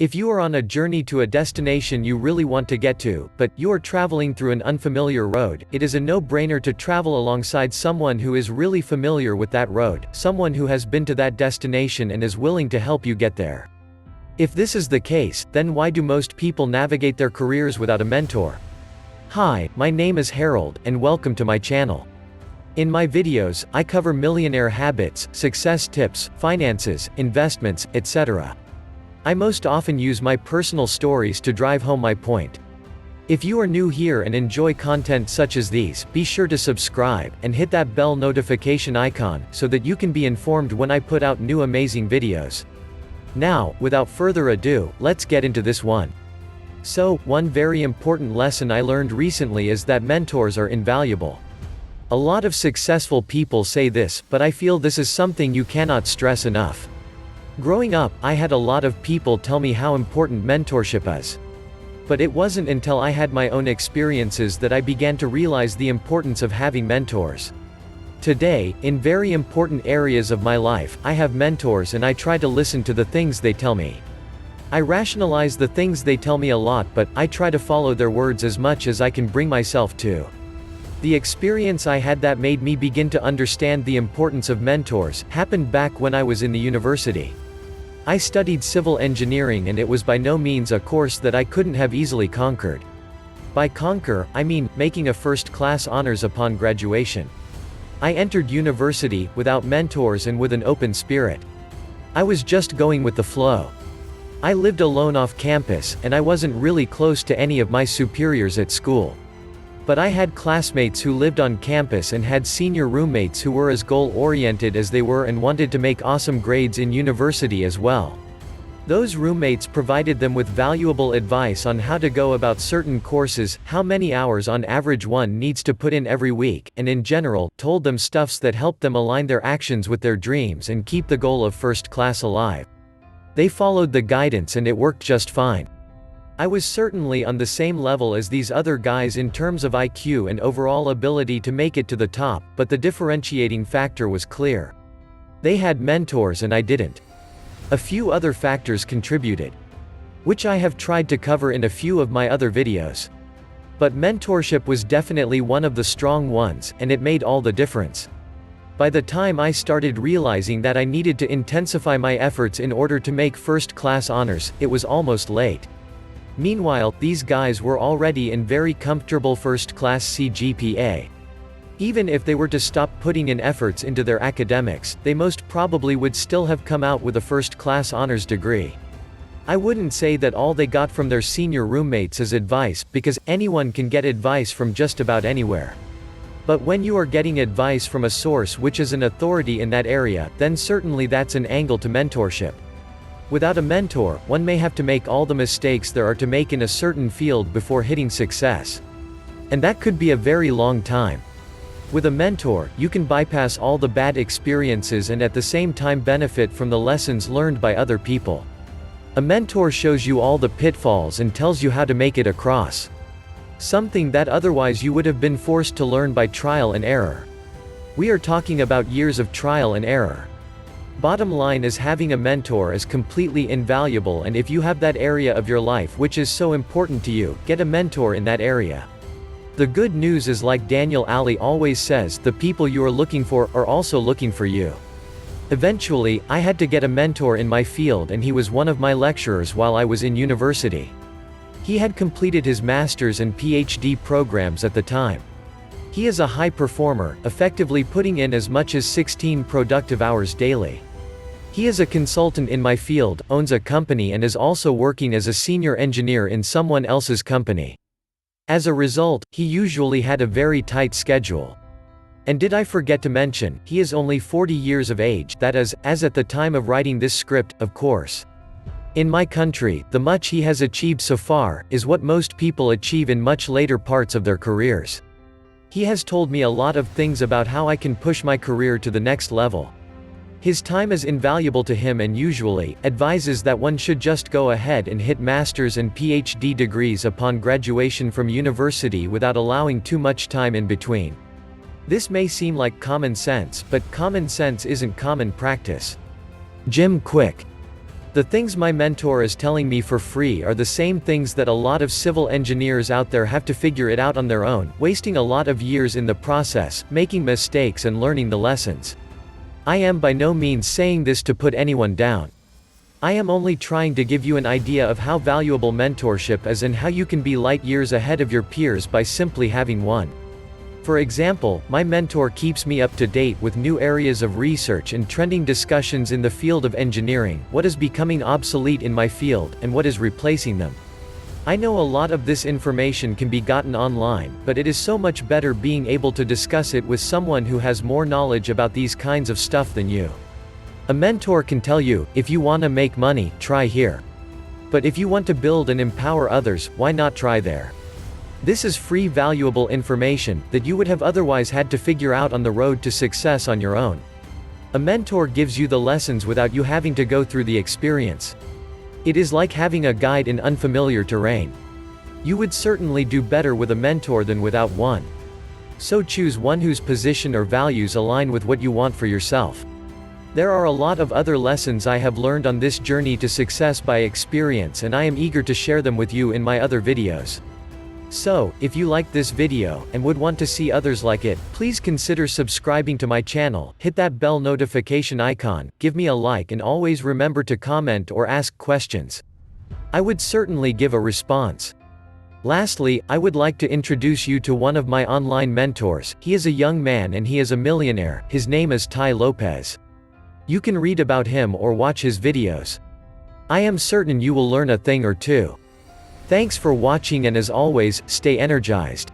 If you are on a journey to a destination you really want to get to, but you are traveling through an unfamiliar road, it is a no-brainer to travel alongside someone who is really familiar with that road, someone who has been to that destination and is willing to help you get there. If this is the case, then why do most people navigate their careers without a mentor? Hi, my name is Harold, and welcome to my channel. In my videos, I cover millionaire habits, success tips, finances, investments, etc. I most often use my personal stories to drive home my point. If you are new here and enjoy content such as these, be sure to subscribe, and hit that bell notification icon, so that you can be informed when I put out new amazing videos. Now, without further ado, let's get into this one. So, one very important lesson I learned recently is that mentors are invaluable. A lot of successful people say this, but I feel this is something you cannot stress enough. Growing up, I had a lot of people tell me how important mentorship is. But it wasn't until I had my own experiences that I began to realize the importance of having mentors. Today, in very important areas of my life, I have mentors and I try to listen to the things they tell me. I rationalize the things they tell me a lot, but I try to follow their words as much as I can bring myself to. The experience I had that made me begin to understand the importance of mentors happened back when I was in the university. I studied civil engineering and it was by no means a course that I couldn't have easily conquered. By conquer, I mean making a first-class honors upon graduation. I entered university without mentors and with an open spirit. I was just going with the flow. I lived alone off campus, and I wasn't really close to any of my superiors at school. But I had classmates who lived on campus and had senior roommates who were as goal-oriented as they were and wanted to make awesome grades in university as well. Those roommates provided them with valuable advice on how to go about certain courses, how many hours on average one needs to put in every week, and in general, told them stuffs that helped them align their actions with their dreams and keep the goal of first class alive. They followed the guidance and it worked just fine. I was certainly on the same level as these other guys in terms of IQ and overall ability to make it to the top, but the differentiating factor was clear. They had mentors and I didn't. A few other factors contributed, which I have tried to cover in a few of my other videos. But mentorship was definitely one of the strong ones, and it made all the difference. By the time I started realizing that I needed to intensify my efforts in order to make first-class honors, it was almost late. Meanwhile, these guys were already in very comfortable first-class CGPA. Even if they were to stop putting in efforts into their academics, they most probably would still have come out with a first-class honors degree. I wouldn't say that all they got from their senior roommates is advice, because anyone can get advice from just about anywhere. But when you are getting advice from a source which is an authority in that area, then certainly that's an angle to mentorship. Without a mentor, one may have to make all the mistakes there are to make in a certain field before hitting success. And that could be a very long time. With a mentor, you can bypass all the bad experiences and at the same time benefit from the lessons learned by other people. A mentor shows you all the pitfalls and tells you how to make it across. Something that otherwise you would have been forced to learn by trial and error. We are talking about years of trial and error. Bottom line is, having a mentor is completely invaluable, and if you have that area of your life which is so important to you, get a mentor in that area. The good news is, like Daniel Ali always says, the people you are looking for are also looking for you. Eventually, I had to get a mentor in my field, and he was one of my lecturers while I was in university. He had completed his master's and PhD programs at the time. He is a high performer, effectively putting in as much as 16 productive hours daily. He is a consultant in my field, owns a company and is also working as a senior engineer in someone else's company. As a result, he usually had a very tight schedule. And did I forget to mention, he is only 40 years of age, that is, as at the time of writing this script, of course. In my country, the much he has achieved so far, is what most people achieve in much later parts of their careers. He has told me a lot of things about how I can push my career to the next level. His time is invaluable to him and usually advises that one should just go ahead and hit master's and PhD degrees upon graduation from university without allowing too much time in between. This may seem like common sense, but common sense isn't common practice. Jim Quick. The things my mentor is telling me for free are the same things that a lot of civil engineers out there have to figure it out on their own, wasting a lot of years in the process, making mistakes and learning the lessons. I am by no means saying this to put anyone down. I am only trying to give you an idea of how valuable mentorship is and how you can be light years ahead of your peers by simply having one. For example, my mentor keeps me up to date with new areas of research and trending discussions in the field of engineering, what is becoming obsolete in my field, and what is replacing them. I know a lot of this information can be gotten online, but it is so much better being able to discuss it with someone who has more knowledge about these kinds of stuff than you. A mentor can tell you, if you want to make money, try here. But if you want to build and empower others, why not try there? This is free, valuable information that you would have otherwise had to figure out on the road to success on your own. A mentor gives you the lessons without you having to go through the experience. It is like having a guide in unfamiliar terrain. You would certainly do better with a mentor than without one. So choose one whose position or values align with what you want for yourself. There are a lot of other lessons I have learned on this journey to success by experience, and I am eager to share them with you in my other videos. So, if you liked this video, and would want to see others like it, please consider subscribing to my channel, hit that bell notification icon, give me a like, and always remember to comment or ask questions. I would certainly give a response. Lastly, I would like to introduce you to one of my online mentors. He is a young man and he is a millionaire. His name is Tai Lopez. You can read about him or watch his videos. I am certain you will learn a thing or two. Thanks for watching, and as always, stay energized.